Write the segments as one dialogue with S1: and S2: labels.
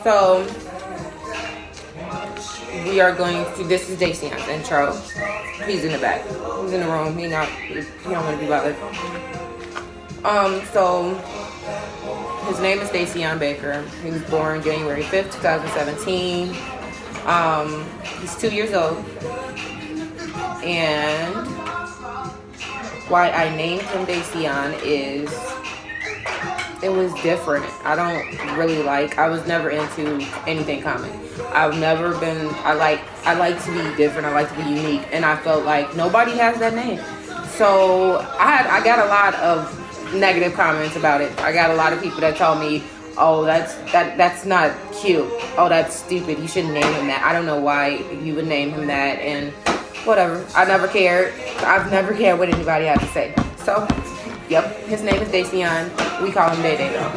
S1: So we are going to. This is Dacion's intro. He's in the back. He's in the room. He don't want to be bothered. So his name is Dación Baker. He was born January 5th, 2017. He's 2 years old. And why I named him Dación is it was different. I was never into anything common. I've never been, I like to be different. I like to be unique. And I felt like nobody has that name. So I got a lot of negative comments about it. I got a lot of people that told me, oh, that's not cute. Oh, that's stupid. You shouldn't name him that. I don't know why you would name him that. And whatever. I never cared. I've never cared what anybody had to say. So, yep, his name is Dación. We call him Day Day though.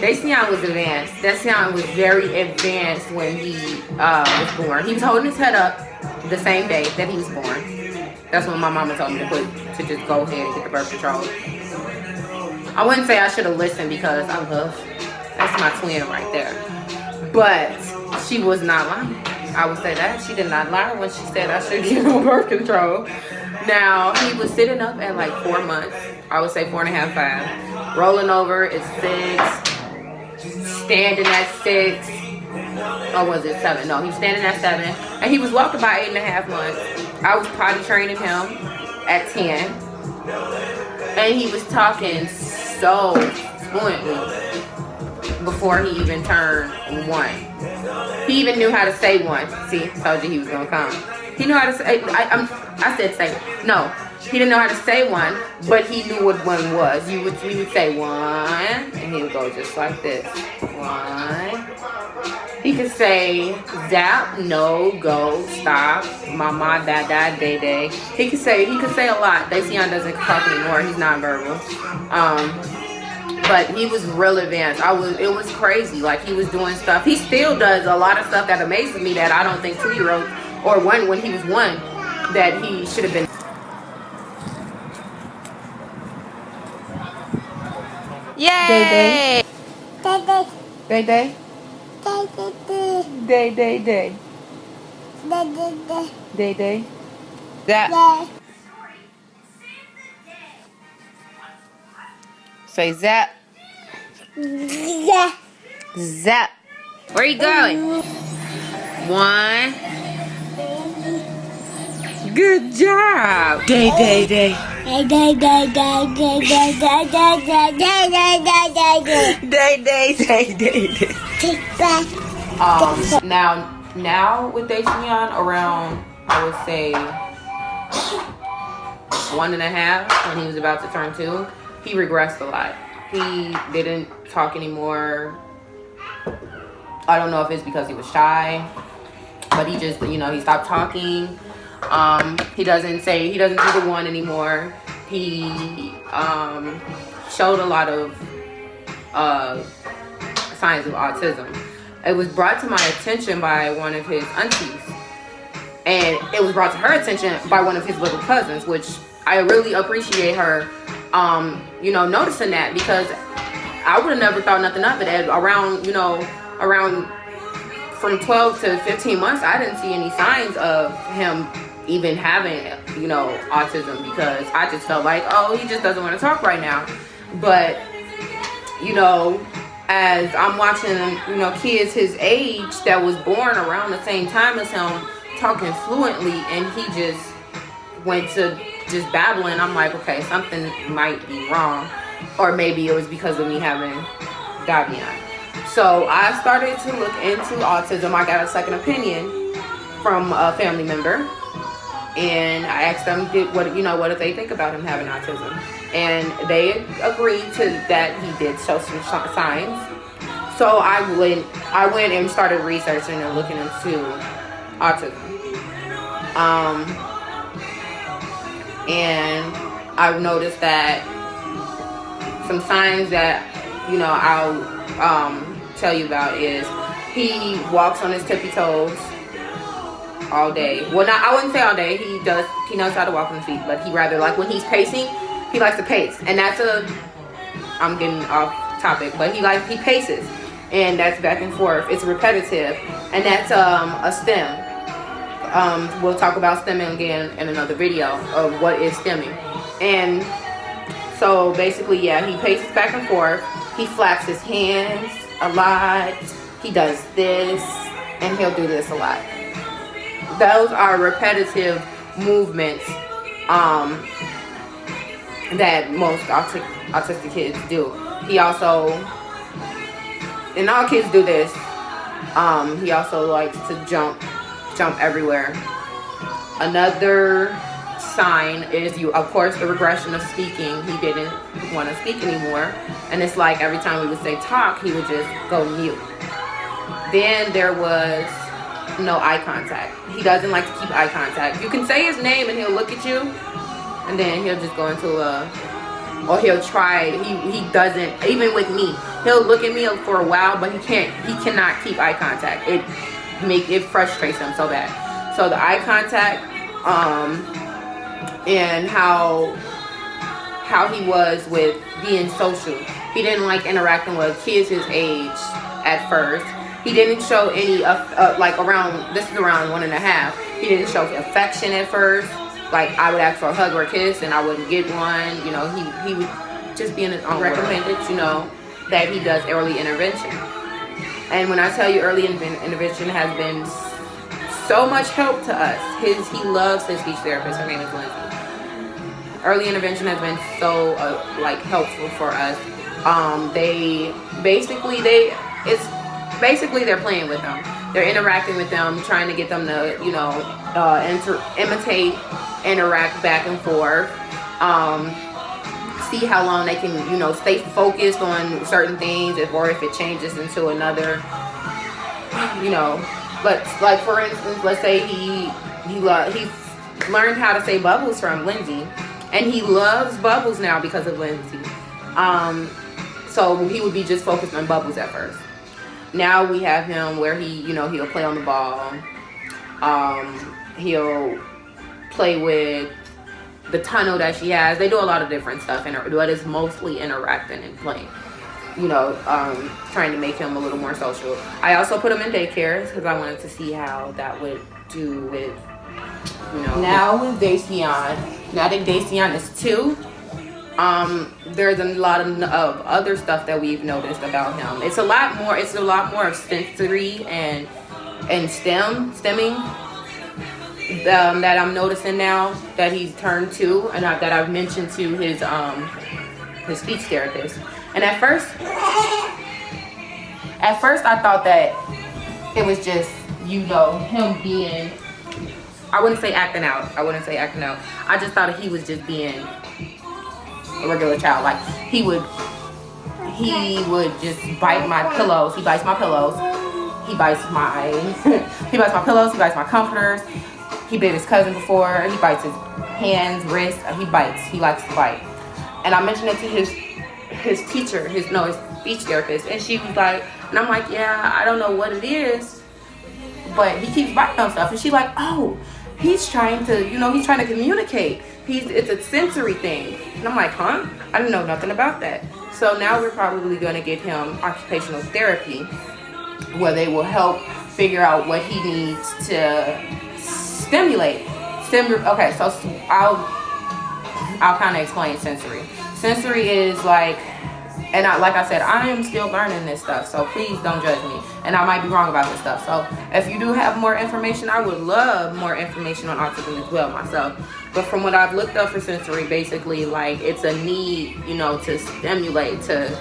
S1: Dación was advanced. Dación was very advanced when he was born. He was holding his head up the same day that he was born. That's when my mama told me to just go ahead and get the birth control. I wouldn't say I should have listened because that's my twin right there. But she was not lying. I would say that. She did not lie when she said I should get on birth control. Now, he was sitting up at like 4 months. I would say 4.5, 5. Rolling over is 6. Standing at 6. Or was it 7? No, he was standing at 7. And he was walking by 8.5 months. I was potty training him at 10. And he was talking so fluently before he even turned 1. He even knew how to say 1. See, told you he was going to come. He knew how to say, I said say, no. He didn't know how to say 1, but he knew what 1 was. We would say 1, and he would go just like this. 1. He could say zap, no, go, stop, mama, dada, day, day. He could say a lot. Dación doesn't talk anymore. He's nonverbal. But he was real advanced. It was crazy. Like, he was doing stuff. He still does a lot of stuff that amazes me that I don't think 2-year-olds or when he was 1 that he should have been. Yay! Day day. Day day. Day day day. Day day. Zap. Say zap. Zap. Where are you going? 1. Good job. Day day day. Day day day. Now with Dación around, I would say 1.5 when he was about to turn 2, he regressed a lot. He didn't talk anymore. I don't know if it's because he was shy, but he just, he stopped talking. He doesn't do the 1 anymore. He showed a lot of signs of autism. It was brought to my attention by one of his aunties, and it was brought to her attention by one of his little cousins, which I really appreciate her noticing that, because I would have never thought nothing of it. Around from 12 to 15 months, I didn't see any signs of him even having, autism, because I just felt like, oh, he just doesn't want to talk right now. But, as I'm watching, kids his age that was born around the same time as him talking fluently, and he just went to just babbling, I'm like, okay, something might be wrong. Or maybe it was because of me having Dación. So I started to look into autism. I got a second opinion from a family member, and I asked them what do they think about him having autism, and they agreed to that he did show some signs. So I went and started researching and looking into autism, and I've noticed that some signs that I'll tell you about is he walks on his tippy toes all day. Well, I wouldn't say all day. He knows how to walk on his feet, but he rather, like, when he's pacing, he likes to pace. And I'm getting off topic, but he paces. and that's back and forth. It's repetitive, and that's a stem. We'll talk about stemming again in another video of what is stemming. And so basically, yeah, he paces back and forth. He flaps his hands a lot. He does this, and he'll do this a lot. Those are repetitive movements that most autistic kids do. He also, and all kids do this, he also likes to jump everywhere. Another sign is, of course, the regression of speaking. He didn't want to speak anymore, and it's like every time we would say talk, he would just go mute. Then there was no eye contact. He doesn't like to keep eye contact. You can say his name and he'll look at you, and then he'll just go into or he'll try. He doesn't, even with me, he'll look at me for a while, but he cannot keep eye contact. It frustrates him so bad. So the eye contact, and how he was with being social. He didn't like interacting with kids his age at first. He didn't show any like around, this is around 1.5. He didn't show affection at first. Like I would ask for a hug or a kiss and I wouldn't get one. You know, he would just be in his own recommended, you know, that he does early intervention. And when I tell you early intervention has been so much help to us. He loves his speech therapist. Her name is Lindsay. Early intervention has been so like helpful for us. They're playing with them. They're interacting with them, trying to get them to, you know, imitate, interact back and forth. See how long they can, you know, stay focused on certain things, or if it changes into another, you know. But like for instance, let's say he learned how to say bubbles from Lindsay, and he loves bubbles now because of Lindsay. So he would be just focused on bubbles at first. Now we have him where he, you know, he'll play on the ball. He'll play with the tunnel that she has. They do a lot of different stuff, but it's mostly interacting and playing. You know, trying to make him a little more social. I also put him in daycare because I wanted to see how that would do with, you know. Now with Dación, now that Dación is 2, there's a lot of other stuff that we've noticed about him. It's a lot more of sensory and stemming that I'm noticing now that he's turned 2, and that I've mentioned to his speech therapist. And at first I thought that it was just, you know, him being, I wouldn't say acting out. I just thought he was just being a regular child. Like he would just bite my pillows. He bites my pillows. He bites my pillows. He bites my comforters. He bit his cousin before. He bites his hands, wrists. He bites. He likes to bite. And I mentioned it to his teacher, his speech therapist, and she was like, and I'm like, yeah, I don't know what it is, but he keeps biting on stuff. And she's like, oh, he's trying to communicate. It's a sensory thing. And I'm like, huh? I didn't know nothing about that. So now we're probably going to give him occupational therapy, where they will help figure out what he needs to stimulate. Okay, so I'll kind of explain sensory. Sensory is like, and like I said, I am still learning this stuff, so please don't judge me. And I might be wrong about this stuff. So if you do have more information, I would love more information on autism as well myself. But from what I've looked up for sensory, basically, like, it's a need, you know, to stimulate, to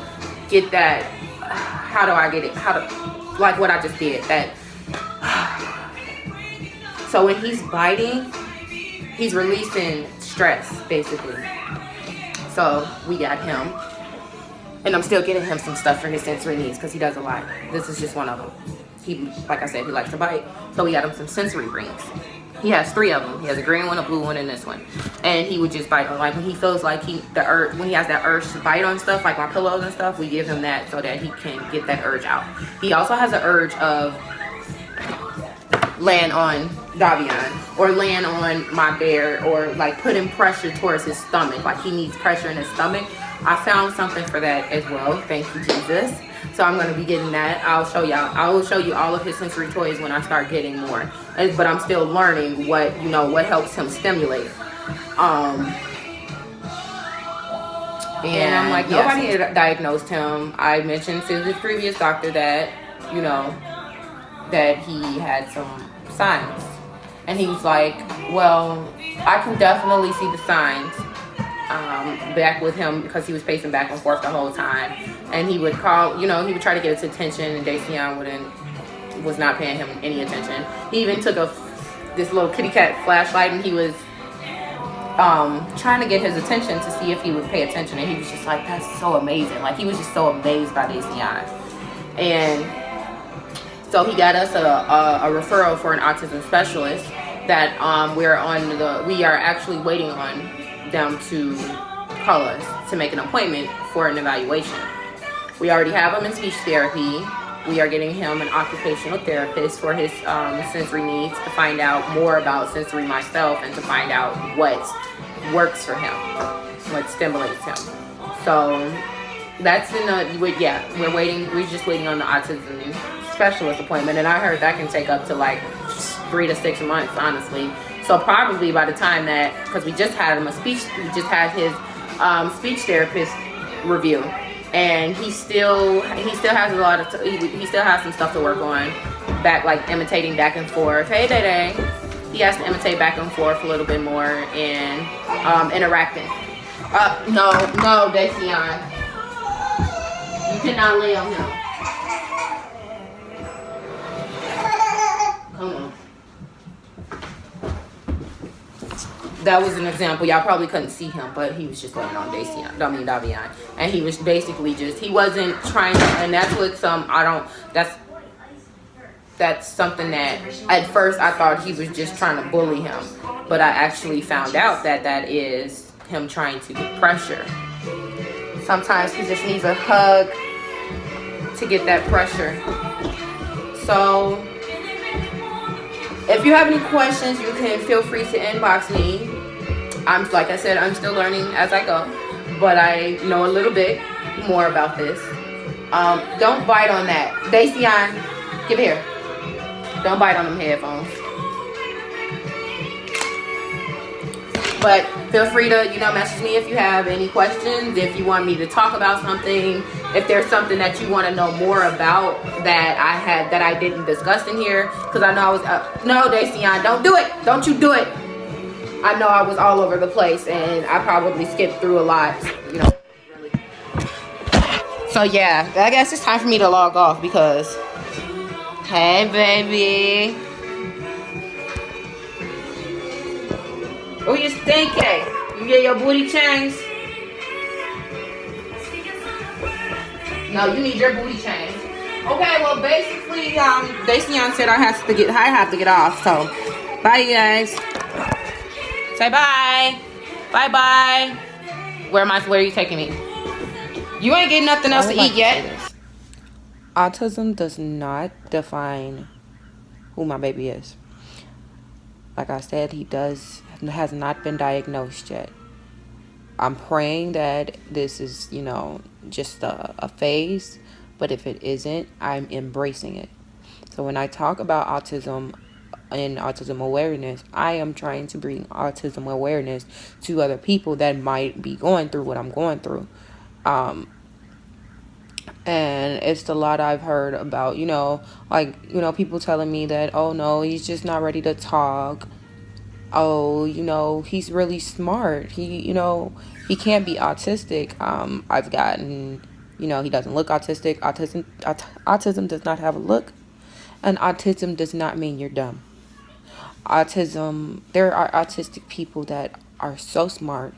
S1: get that, how do I get it? Like what I just did, that. So when he's biting, he's releasing stress, basically. So we got him, and I'm still getting him some stuff for his sensory needs because he does a lot. This is just one of them. He, like I said, he likes to bite, so we got him some sensory rings. He has 3 of them. He has a green one, a blue one, and this one. And he would just bite on, like when he feels like when he has that urge to bite on stuff, like my pillows and stuff, we give him that so that he can get that urge out. He also has an urge of laying on Davion or laying on my bear, or like putting pressure towards his stomach, like he needs pressure in his stomach. I found something for that as well. Thank you, Jesus. So I'm going to be getting that. I will show you all of his sensory toys when I start getting more. But I'm still learning what helps him stimulate. And I'm like, nobody had diagnosed him. I mentioned to his previous doctor that, that he had some signs. And he was like, well, I can definitely see the signs back with him, because he was pacing back and forth the whole time. And he would call, he would try to get his attention, and Dación was not paying him any attention. He even took this little kitty cat flashlight, and he was trying to get his attention to see if he would pay attention. And he was just like, that's so amazing. Like, he was just so amazed by Dación. And so he got us a referral for an autism specialist that we are actually waiting on them to call us to make an appointment for an evaluation. We already have him in speech therapy. We are getting him an occupational therapist for his sensory needs, to find out more about sensory myself, and to find out what works for him, what stimulates him. So that's we're waiting. We're just waiting on the autism specialist appointment, and I heard that can take up to like 3 to 6 months, honestly. So probably by the time that, because we just had his speech therapist review, and he still has he still has some stuff to work on, like imitating back and forth. Hey, Day. He has to imitate back and forth a little bit more, and interacting. No, Dación. You cannot lay on him. Come on. That was an example. Y'all probably couldn't see him, but he was just laying on Davion. And he was basically he wasn't trying to, and that's what that's something that at first I thought he was just trying to bully him. But I actually found out that is him trying to get pressure. Sometimes he just needs a hug to get that pressure. So if you have any questions, you can feel free to inbox me. Like I said, I'm still learning as I go, but I know a little bit more about this. Don't bite on that. Dación, give it here. Don't bite on them headphones. But feel free to, message me if you have any questions, if you want me to talk about something, if there's something that you want to know more about that I didn't discuss in here. Because I know I was, no, Dación, don't do it. Don't you do it. I know I was all over the place, and I probably skipped through a lot, really. So yeah, I guess it's time for me to log off, because, hey, baby. Oh, you stinky. You get your booty changed? No, you need your booty changed. Okay, well, basically, Dación said I have to get off. So, bye, you guys. Say bye. Bye. Where are you taking me? You ain't getting nothing else to eat yet. Autism does not define who my baby is. Like I said, he has not been diagnosed yet. I'm praying that this is, just a phase. But if it isn't, I'm embracing it. So when I talk about autism and autism awareness, I am trying to bring autism awareness to other people that might be going through what I'm going through. And it's a lot I've heard about, people telling me that, oh no, he's just not ready to talk. Oh, he's really smart. He can't be autistic. I've gotten, he doesn't look autistic. Autism does not have a look. And autism does not mean you're dumb. There are autistic people that are so smart,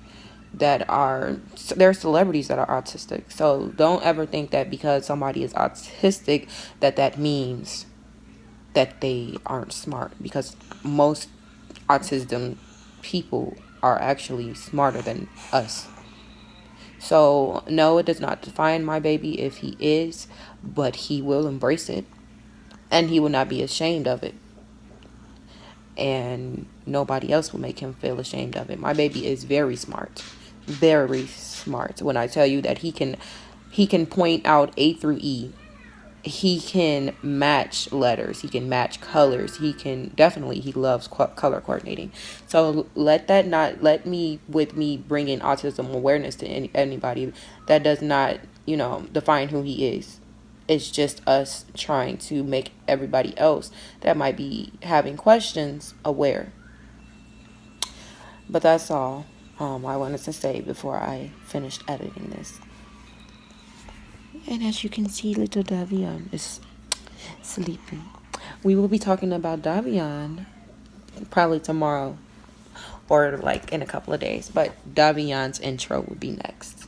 S1: there are celebrities that are autistic. So don't ever think that because somebody is autistic that means that they aren't smart, because most autism people are actually smarter than us. So no, it does not define my baby if he is, but he will embrace it, and he will not be ashamed of it. And nobody else will make him feel ashamed of it. My baby is very smart. very smart. When I tell you that he can point out A through E. He can match letters. He can match colors. He loves color coordinating. So let me, with me bringing autism awareness to anybody, that does not, define who he is. It's just us trying to make everybody else that might be having questions aware. But that's all I wanted to say before I finished editing this. And as you can see, little Davion is sleeping. We will be talking about Davion probably tomorrow or like in a couple of days. But Davion's intro will be next.